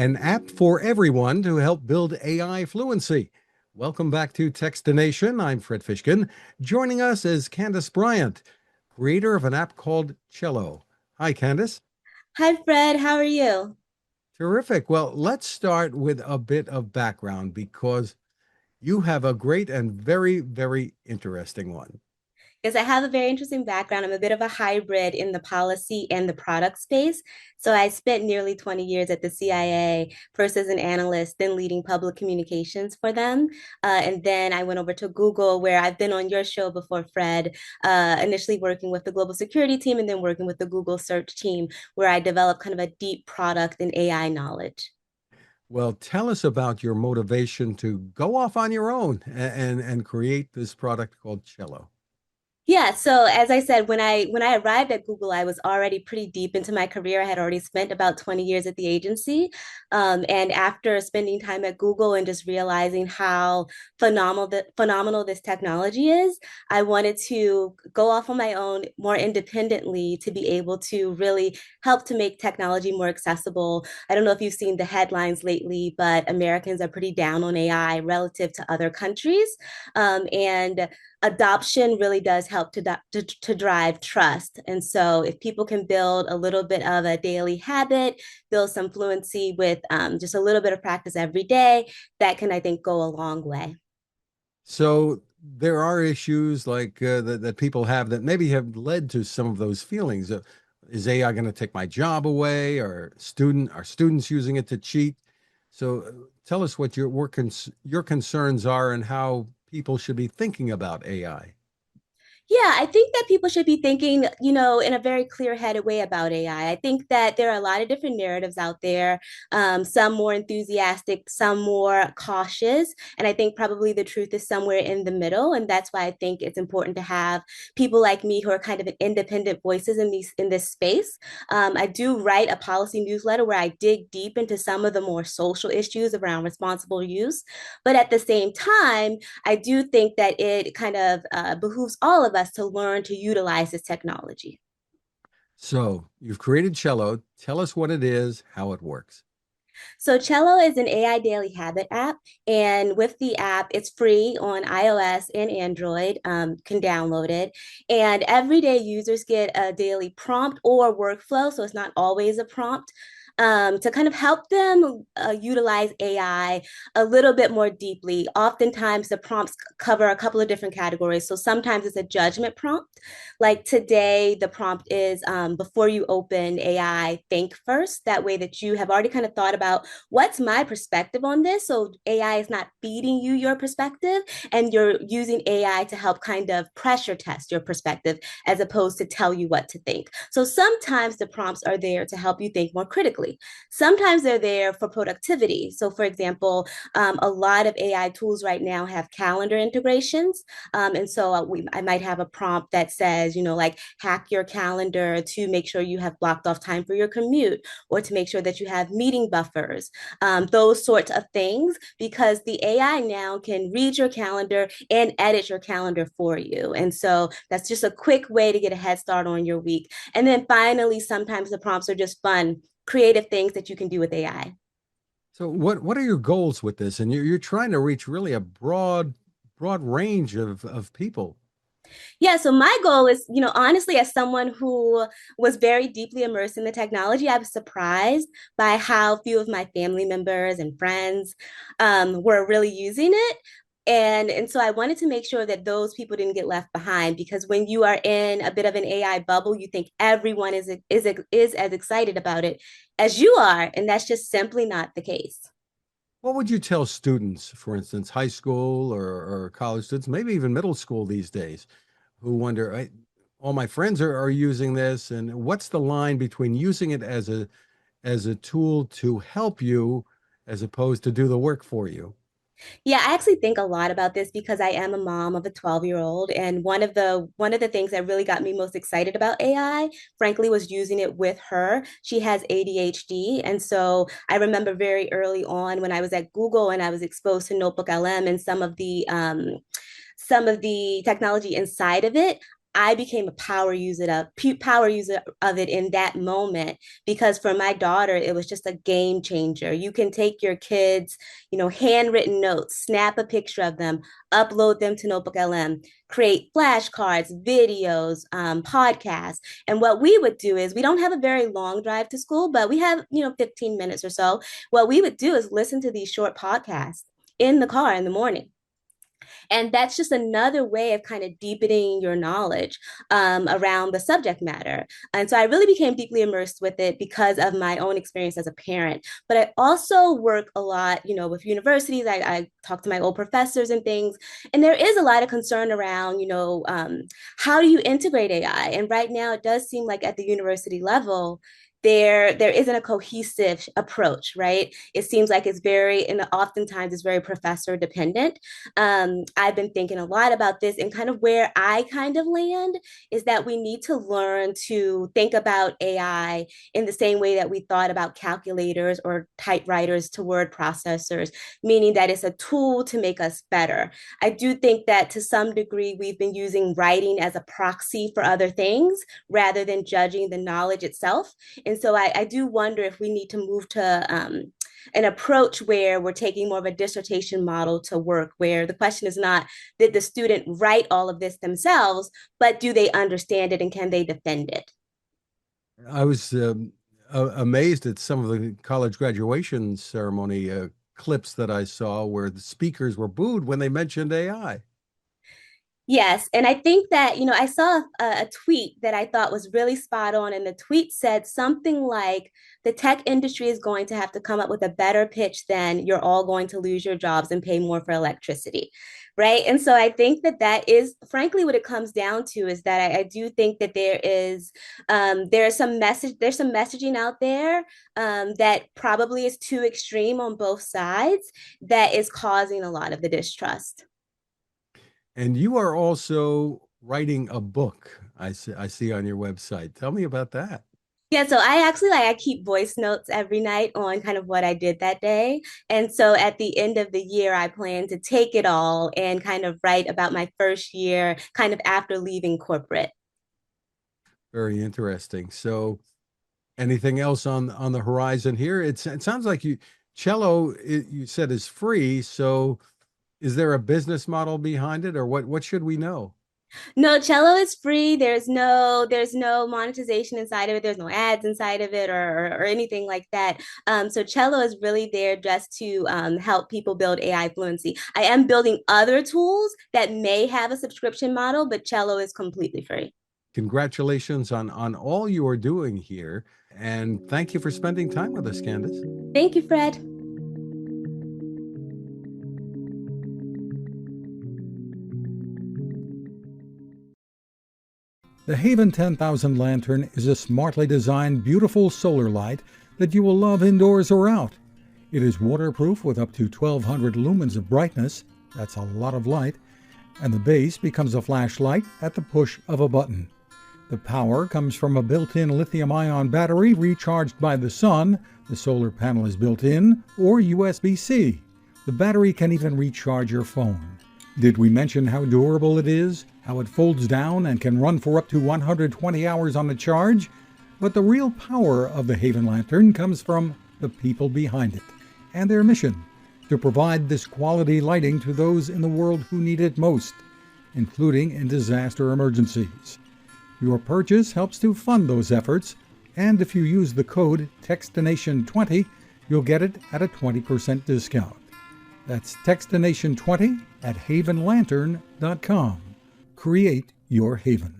an app for everyone to help build AI fluency. Welcome back to Techstination. I'm Fred Fishkin. Joining us is Candice Bryant, creator of an app called Cello. Hi, Candice. Hi, Fred. How are you? Terrific. Well, let's start with a bit of background because you have a great and very, very interesting one. Because I have a very interesting background. I'm a bit of a hybrid in the policy and the product space. So I spent nearly 20 years at the CIA, first as an analyst, then leading public communications for them. And then I went over to Google, where I've been on your show before, Fred, initially working with the global security team and then working with the Google search team, where I developed kind of a deep product and AI knowledge. Well, tell us about your motivation to go off on your own and create this product called Cello. Yeah, so as I said, when I arrived at Google, I was already pretty deep into my career. I had already spent about 20 years at the agency. And after spending time at Google and just realizing how phenomenal this technology is, I wanted to go off on my own more independently to be able to really help to make technology more accessible. I don't know if you've seen the headlines lately, but Americans are pretty down on AI relative to other countries. And adoption really does help to drive trust. And so if people can build a little bit of a daily habit, build some fluency with just a little bit of practice every day, that can, I think, go a long way. So there are issues like that people have that maybe have led to some of those feelings. Is AI going to take my job away? Or are students using it to cheat? So tell us what your concerns are and how people should be thinking about AI. Yeah, I think that people should be thinking, in a very clear-headed way about AI. I think that there are a lot of different narratives out there, some more enthusiastic, some more cautious. And I think probably the truth is somewhere in the middle. And that's why I think it's important to have people like me who are kind of independent voices in this space. I do write a policy newsletter where I dig deep into some of the more social issues around responsible use. But at the same time, I do think that it kind of behooves all of us to learn to utilize this technology. So you've created Cello. Tell us what it is, how it works. So Cello is an AI daily habit app, and with the app, it's free on iOS and Android. Can download it, and everyday users get a daily prompt or workflow. So it's not always a prompt. To kind of help them utilize AI a little bit more deeply. Oftentimes, the prompts cover a couple of different categories. So sometimes it's a judgment prompt. Like today, the prompt is before you open AI, think first. That way, that you have already kind of thought about what's my perspective on this. So AI is not feeding you your perspective, and you're using AI to help kind of pressure test your perspective as opposed to tell you what to think. So sometimes the prompts are there to help you think more critically. Sometimes they're there for productivity. So, for example, a lot of AI tools right now have calendar integrations. I might have a prompt that says, like hack your calendar to make sure you have blocked off time for your commute or to make sure that you have meeting buffers, those sorts of things, because the AI now can read your calendar and edit your calendar for you. And so that's just a quick way to get a head start on your week. And then finally, sometimes the prompts are just fun, creative things that you can do with AI. So what are your goals with this? And you're trying to reach really a broad range of people. Yeah, so my goal is, honestly, as someone who was very deeply immersed in the technology, I was surprised by how few of my family members and friends were really using it. And so I wanted to make sure that those people didn't get left behind, because when you are in a bit of an AI bubble, you think everyone is as excited about it as you are, and that's just simply not the case. What would you tell students, for instance, high school or college students, maybe even middle school these days, who wonder, all my friends are using this, and what's the line between using it as a tool to help you as opposed to do the work for you? Yeah, I actually think a lot about this because I am a mom of a 12-year-old, and one of the things that really got me most excited about AI, frankly, was using it with her. She has ADHD, and so I remember very early on when I was at Google and I was exposed to Notebook LM and some of the technology inside of it. I became a power user of it in that moment, because for my daughter it was just a game changer. You can take your kids, handwritten notes, snap a picture of them, upload them to Notebook LM, create flashcards, videos, podcasts. And what we would do is, we don't have a very long drive to school, but we have 15 minutes or so. What we would do is listen to these short podcasts in the car in the morning. And that's just another way of kind of deepening your knowledge around the subject matter. And so I really became deeply immersed with it because of my own experience as a parent. But I also work a lot, with universities. I talk to my old professors and things. And there is a lot of concern around, how do you integrate AI? And right now it does seem like at the university level, there isn't a cohesive approach, right? It seems like it's very, and oftentimes it's very professor dependent. I've been thinking a lot about this, and kind of where I kind of land is that we need to learn to think about AI in the same way that we thought about calculators or typewriters to word processors, meaning that it's a tool to make us better. I do think that to some degree we've been using writing as a proxy for other things rather than judging the knowledge itself. And so I do wonder if we need to move to an approach where we're taking more of a dissertation model to work, where the question is not, did the student write all of this themselves, but do they understand it and can they defend it? I was amazed at some of the college graduation ceremony clips that I saw where the speakers were booed when they mentioned AI. Yes. And I think that, I saw a tweet that I thought was really spot on. And the tweet said something like, the tech industry is going to have to come up with a better pitch than "you're all going to lose your jobs and pay more for electricity." Right. And so I think that that is frankly what it comes down to, is that I do think that there's some messaging out there that probably is too extreme on both sides, that is causing a lot of the distrust. And you are also writing a book, I see on your website. Tell me about that. Yeah, so I actually I keep voice notes every night on kind of what I did that day. And so at the end of the year, I plan to take it all and kind of write about my first year, kind of after leaving corporate. Very interesting. So, anything else on the horizon here? It sounds like cello, you said, is free. So, is there a business model behind it, or what should we know? No, Cello is free. There's no monetization inside of it. There's no ads inside of it, or anything like that. So Cello is really there just to help people build AI fluency. I am building other tools that may have a subscription model, but Cello is completely free. Congratulations on all you are doing here, and thank you for spending time with us, Candice. Thank you, Fred. The Haven 10,000 lantern is a smartly designed, beautiful solar light that you will love indoors or out. It is waterproof with up to 1200 lumens of brightness, that's a lot of light, and the base becomes a flashlight at the push of a button. The power comes from a built-in lithium-ion battery recharged by the sun, the solar panel is built in, or USB-C. The battery can even recharge your phone. Did we mention how durable it is? How it folds down and can run for up to 120 hours on a charge? But the real power of the Haven Lantern comes from the people behind it and their mission to provide this quality lighting to those in the world who need it most, including in disaster emergencies. Your purchase helps to fund those efforts, and if you use the code TEXTINATION20, you'll get it at a 20% discount. That's TEXTINATION20 at havenlantern.com. Create your haven.